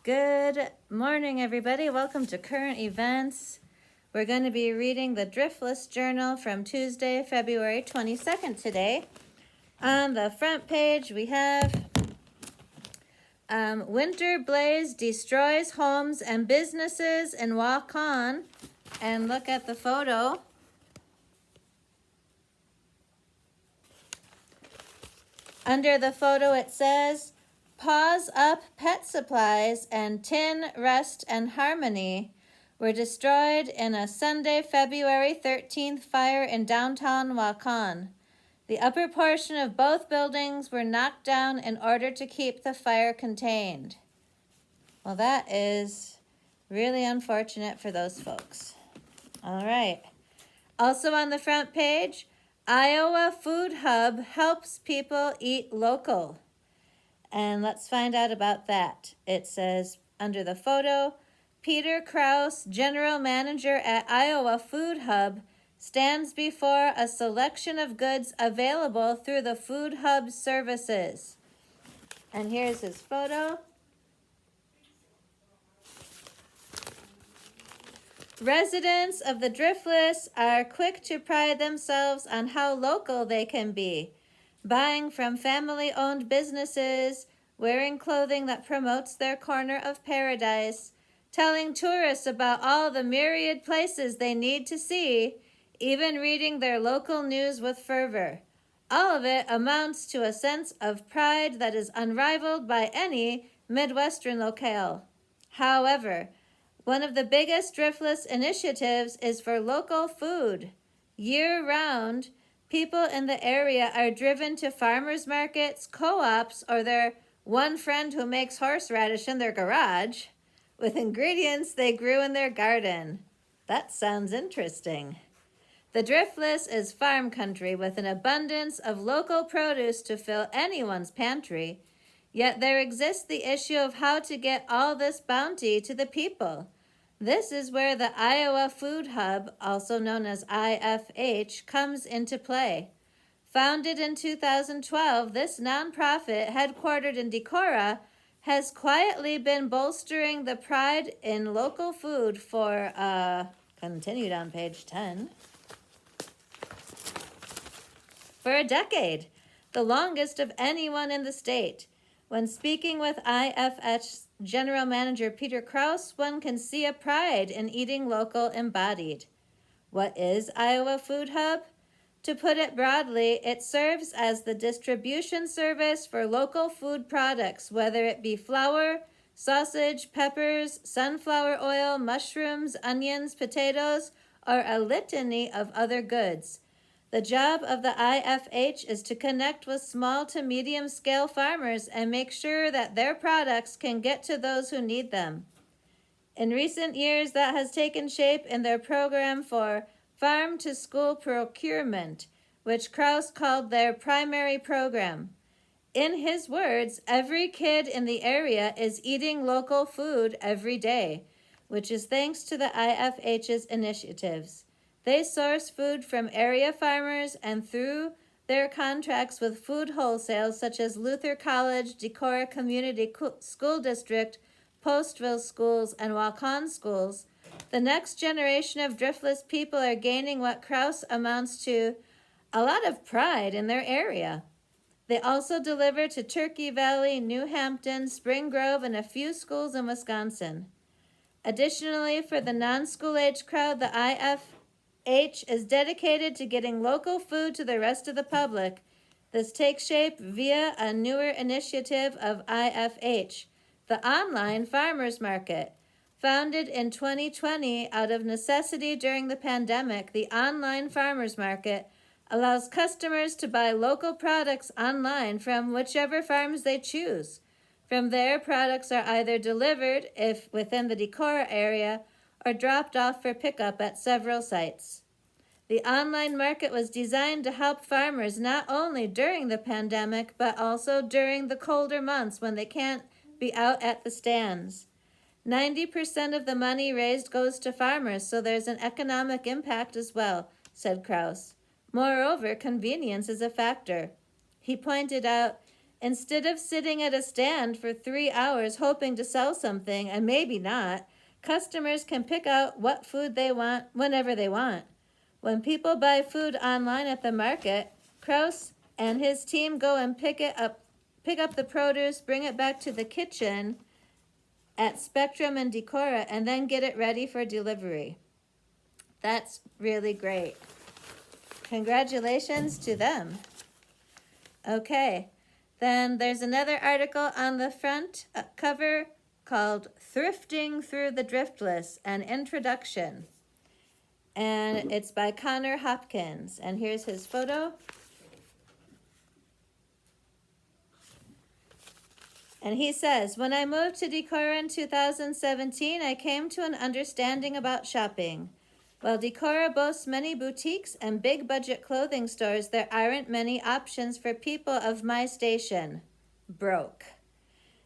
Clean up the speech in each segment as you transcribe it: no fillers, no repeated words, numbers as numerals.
Good morning, everybody. Welcome to Current Events. We're going to be reading the Driftless Journal from Tuesday, February 22nd today. On the front page, we have Winter Blaze destroys homes and businesses in Waukon. And look at the photo. Under the photo, it says, Paws Up Pet Supplies and Tin, Rest, and Harmony were destroyed in a Sunday, February 13th fire in downtown Waukon. The upper portion of both buildings were knocked down in order to keep the fire contained. Well, that is really unfortunate for those folks. All right. Also on the front page, Iowa Food Hub helps people eat local. And let's find out about that. It says under the photo, Peter Kraus, general manager at Iowa Food Hub, stands before a selection of goods available through the Food Hub services. And here's his photo. Residents of the Driftless are quick to pride themselves on how local they can be, buying from family-owned businesses, wearing clothing that promotes their corner of paradise, telling tourists about all the myriad places they need to see, even reading their local news with fervor. All of it amounts to a sense of pride that is unrivaled by any Midwestern locale. However, one of the biggest Driftless initiatives is for local food. Year-round, people in the area are driven to farmers markets, co-ops, or their one friend who makes horseradish in their garage with ingredients they grew in their garden. That sounds interesting. The Driftless is farm country with an abundance of local produce to fill anyone's pantry, yet there exists the issue of how to get all this bounty to the people. This is where the Iowa Food Hub, also known as IFH, comes into play. Founded in 2012, this nonprofit, headquartered in Decorah, has quietly been bolstering the pride in local food for, continued on page 10, for a decade, the longest of anyone in the state. When speaking with IFH General Manager Peter Kraus, one can see a pride in eating local embodied. What is Iowa Food Hub? To put it broadly, it serves as the distribution service for local food products, whether it be flour, sausage, peppers, sunflower oil, mushrooms, onions, potatoes, or a litany of other goods. The job of the IFH is to connect with small to medium-scale farmers and make sure that their products can get to those who need them. In recent years, that has taken shape in their program for farm-to-school procurement, which Kraus called their primary program. In his words, every kid in the area is eating local food every day, which is thanks to the IFH's initiatives. They source food from area farmers and through their contracts with food wholesales such as Luther College, Decorah Community School District, Postville Schools, and Waukon Schools, the next generation of Driftless people are gaining what Kraus amounts to a lot of pride in their area. They also deliver to Turkey Valley, New Hampton, Spring Grove, and a few schools in Wisconsin. Additionally, for the non-school age crowd, the IFH is dedicated to getting local food to the rest of the public. This takes shape via a newer initiative of IFH, the Online Farmers Market. Founded in 2020 out of necessity during the pandemic, the Online Farmers Market allows customers to buy local products online from whichever farms they choose. From there, products are either delivered, if within the Decorah area, or dropped off for pickup at several sites. The online market was designed to help farmers not only during the pandemic, but also during the colder months when they can't be out at the stands. 90% of the money raised goes to farmers, so there's an economic impact as well, said Kraus. Moreover, convenience is a factor. He pointed out Instead of sitting at a stand for 3 hours hoping to sell something, and maybe not, customers can pick out what food they want whenever they want. When people buy food online at the market, Kraus and his team go and pick up the produce, bring it back to the kitchen at Spectrum and Decora, and then get it ready for delivery. That's really great. Congratulations to them. Okay, then there's another article on the front cover called Thrifting Through the Driftless, an Introduction. And it's by Connor Hopkins. And here's his photo. And he says, when I moved to Decorah in 2017, I came to an understanding about shopping. While Decorah boasts many boutiques and big budget clothing stores, there aren't many options for people of my station. Broke.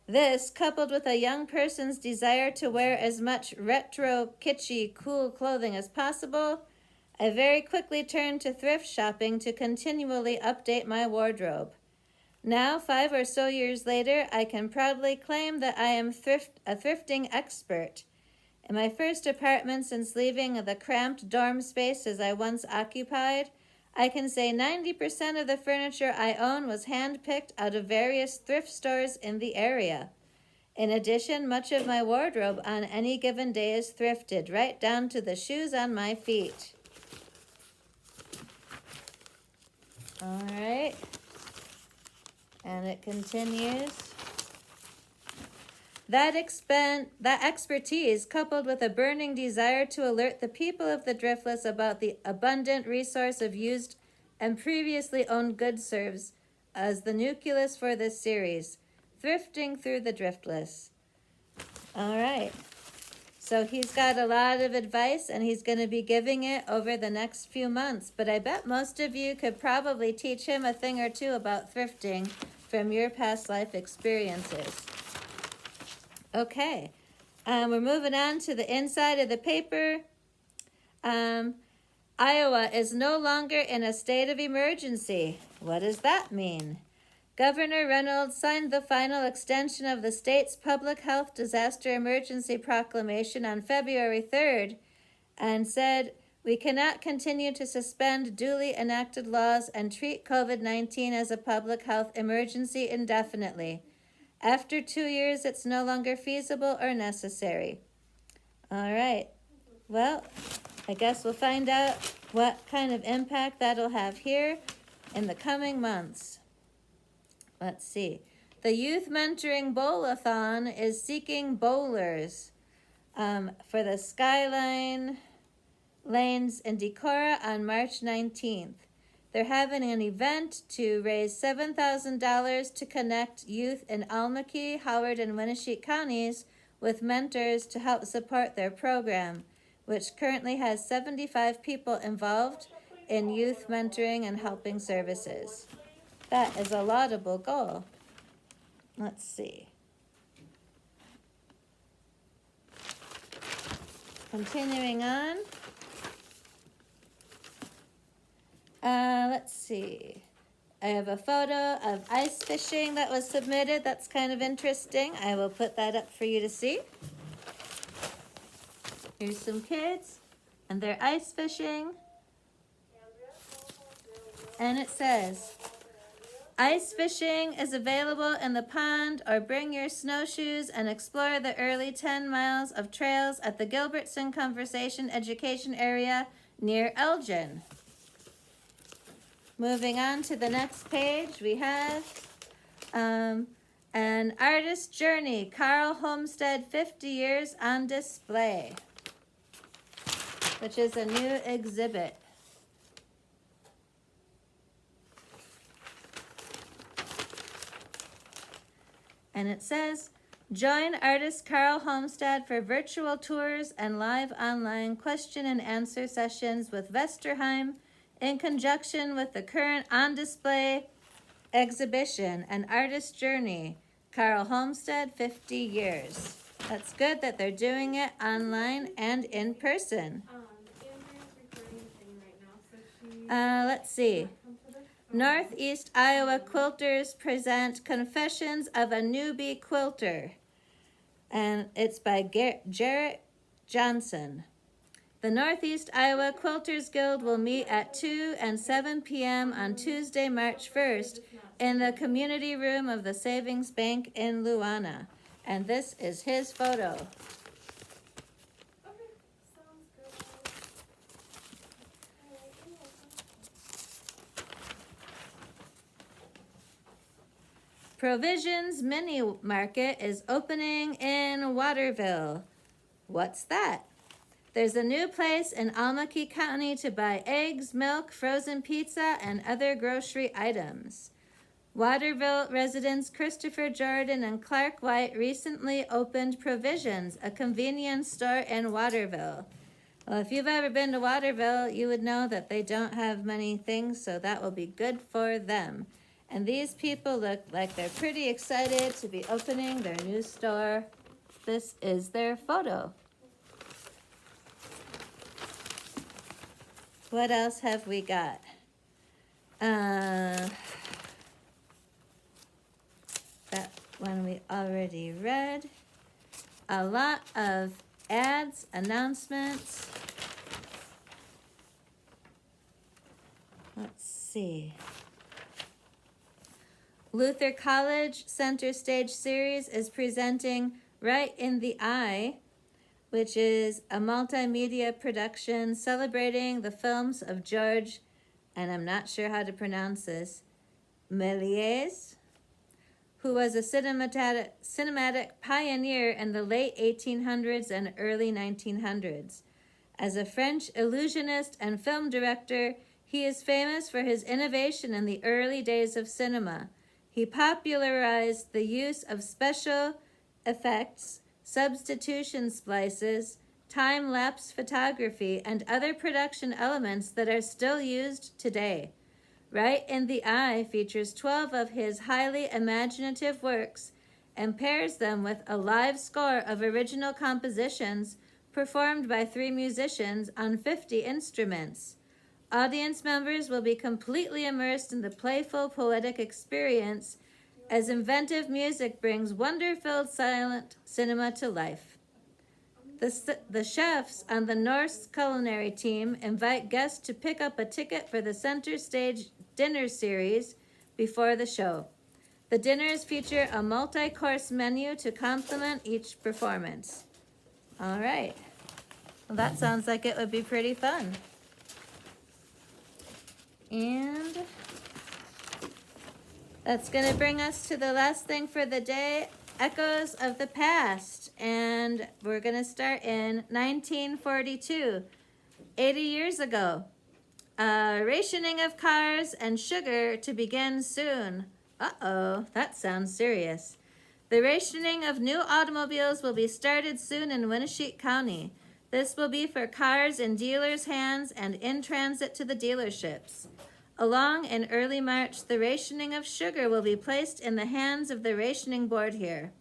This, coupled with a young person's desire to wear as much retro, kitschy, cool clothing as possible, I very quickly turned to thrift shopping to continually update my wardrobe. Now, 5 or so years later, I can proudly claim that I am a thrifting expert. In my first apartment since leaving the cramped dorm spaces I once occupied, I can say 90% of the furniture I own was hand-picked out of various thrift stores in the area. In addition, much of my wardrobe on any given day is thrifted, right down to the shoes on my feet. All right. And it continues. That expertise, coupled with a burning desire to alert the people of the Driftless about the abundant resource of used and previously owned goods, serves as the nucleus for this series, Thrifting Through the Driftless. All right. So he's got a lot of advice, and he's going to be giving it over the next few months. But I bet most of you could probably teach him a thing or two about thrifting from your past life experiences. Okay, we're moving on to the inside of the paper. Iowa is no longer in a state of emergency. What does that mean? Governor Reynolds signed the final extension of the state's public health disaster emergency proclamation on February 3rd and said, we cannot continue to suspend duly enacted laws and treat COVID-19 as a public health emergency indefinitely. After 2 years, it's no longer feasible or necessary. All right. Well, I guess we'll find out what kind of impact that'll have here in the coming months. Let's see. The Youth Mentoring Bowl-a-thon is seeking bowlers for the Skyline Lanes in Decorah on March 19th. They're having an event to raise $7,000 to connect youth in Almaquy, Howard, and Winneshiek counties with mentors to help support their program, which currently has 75 people involved in youth mentoring and helping services. That is a laudable goal. Let's see. Continuing on. Let's see. I have a photo of ice fishing that was submitted. That's kind of interesting. I will put that up for you to see. Here's some kids, and they're ice fishing. And it says, ice fishing is available in the pond, or bring your snowshoes and explore the early 10 miles of trails at the Gilbertson Conservation Education Area near Elgin. Moving on to the next page, we have an artist journey, Carl Homestead 50 Years on Display, which is a new exhibit. And it says, join artist Carl Homestead for virtual tours and live online question and answer sessions with Vesterheim in conjunction with the current on display exhibition, An Artist Journey, Carl Homestead 50 Years. That's good that they're doing it online and in person. Andrea's recording the thing right now, so she... Let's see. Northeast Iowa Quilters present Confessions of a Newbie Quilter, and it's by Jarrett Johnson. The Northeast Iowa Quilters Guild will meet at 2 and 7 p.m. on Tuesday, March 1st in the community room of the Savings Bank in Luana. And this is his photo. Okay, sounds good. Provisions Mini Market is opening in Waterville. What's that? There's a new place in Almaky County to buy eggs, milk, frozen pizza, and other grocery items. Waterville residents Christopher Jordan and Clark White recently opened Provisions, a convenience store in Waterville. Well, if you've ever been to Waterville, you would know that they don't have many things, so that will be good for them. And these people look like they're pretty excited to be opening their new store. This is their photo. What else have we got? That one we already read. A lot of ads, announcements. Let's see. Luther College Center Stage Series is presenting Right in the Eye, which is a multimedia production celebrating the films of George, and I'm not sure how to pronounce this, Méliès, who was a cinematic pioneer in the late 1800s and early 1900s. As a French illusionist and film director, he is famous for his innovation in the early days of cinema. He popularized the use of special effects, substitution splices, time-lapse photography, and other production elements that are still used today. Right in the Eye features 12 of his highly imaginative works and pairs them with a live score of original compositions performed by 3 musicians on 50 instruments. Audience members will be completely immersed in the playful, poetic experience as inventive music brings wonder-filled silent cinema to life. The chefs on the Norse culinary team invite guests to pick up a ticket for the center stage dinner series before the show. The dinners feature a multi-course menu to complement each performance. All right. Well, that sounds like it would be pretty fun. And that's going to bring us to the last thing for the day, Echoes of the Past. And we're going to start in 1942, 80 years ago. Rationing of cars and sugar to begin soon. Uh-oh, that sounds serious. The rationing of new automobiles will be started soon in Winneshiek County. This will be for cars in dealers' hands and in transit to the dealerships. Along in early March, the rationing of sugar will be placed in the hands of the rationing board here.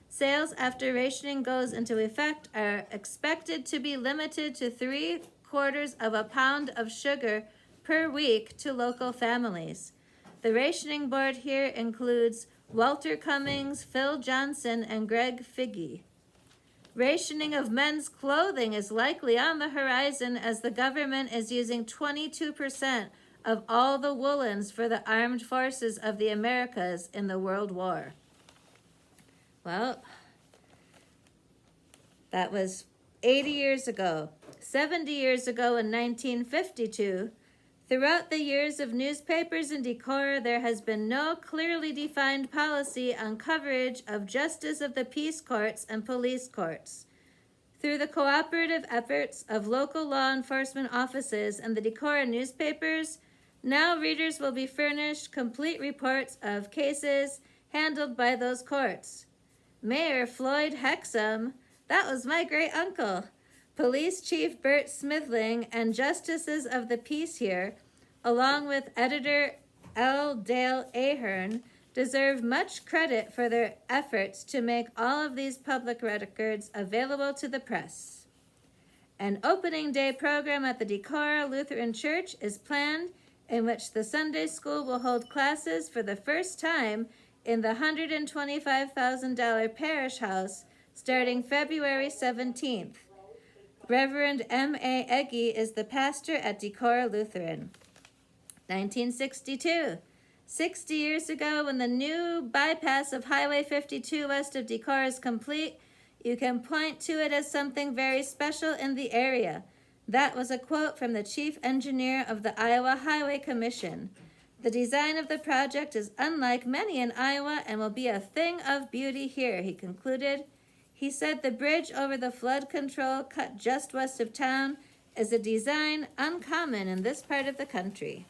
Sales after rationing goes into effect are expected to be limited to 3/4 of a pound of sugar per week to local families. The rationing board here includes Walter Cummings, Phil Johnson, and Greg Figge. Rationing of men's clothing is likely on the horizon as the government is using 22% of all the woolens for the armed forces of the Americas in the World War. Well, that was 80 years ago. 70 years ago in 1952, throughout the years of newspapers and decor, there has been no clearly defined policy on coverage of justice of the peace courts and police courts. Through the cooperative efforts of local law enforcement offices and the Decorah newspapers, now readers will be furnished complete reports of cases handled by those courts. Mayor Floyd Hexum, that was my great uncle, Police Chief Bert Smithling, and justices of the peace here, along with editor L. Dale Ahern, deserve much credit for their efforts to make all of these public records available to the press. An opening day program at the Decorah Lutheran Church is planned in which the Sunday school will hold classes for the first time in the $125,000 parish house starting February 17th. Reverend M.A. Eggy is the pastor at Decorah Lutheran. 1962. 60 years ago, when the new bypass of Highway 52 west of Decorah is complete, you can point to it as something very special in the area. That was a quote from the chief engineer of the Iowa Highway Commission. The design of the project is unlike many in Iowa and will be a thing of beauty here, he concluded. He said the bridge over the flood control cut just west of town is a design uncommon in this part of the country.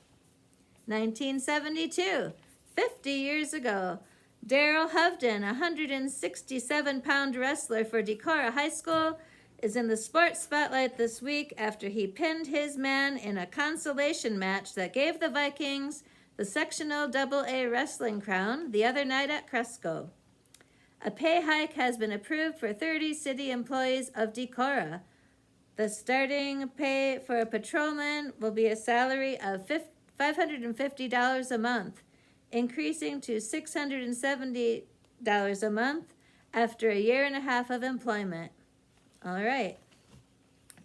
1972, 50 years ago, Daryl Hovden, a 167-pound wrestler for Decorah High School, is in the sports spotlight this week after he pinned his man in a consolation match that gave the Vikings the sectional AA wrestling crown the other night at Cresco. A pay hike has been approved for 30 city employees of Decorah. The starting pay for a patrolman will be a salary of $550 a month, increasing to $670 a month after a year and a half of employment. All right.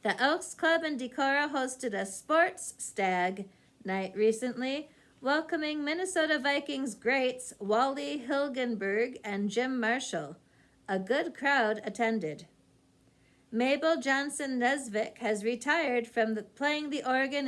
The Elks Club in Decorah hosted a sports stag night recently, welcoming Minnesota Vikings greats Wally Hilgenberg and Jim Marshall. A good crowd attended. Mabel Johnson Nesvik has retired from playing the organ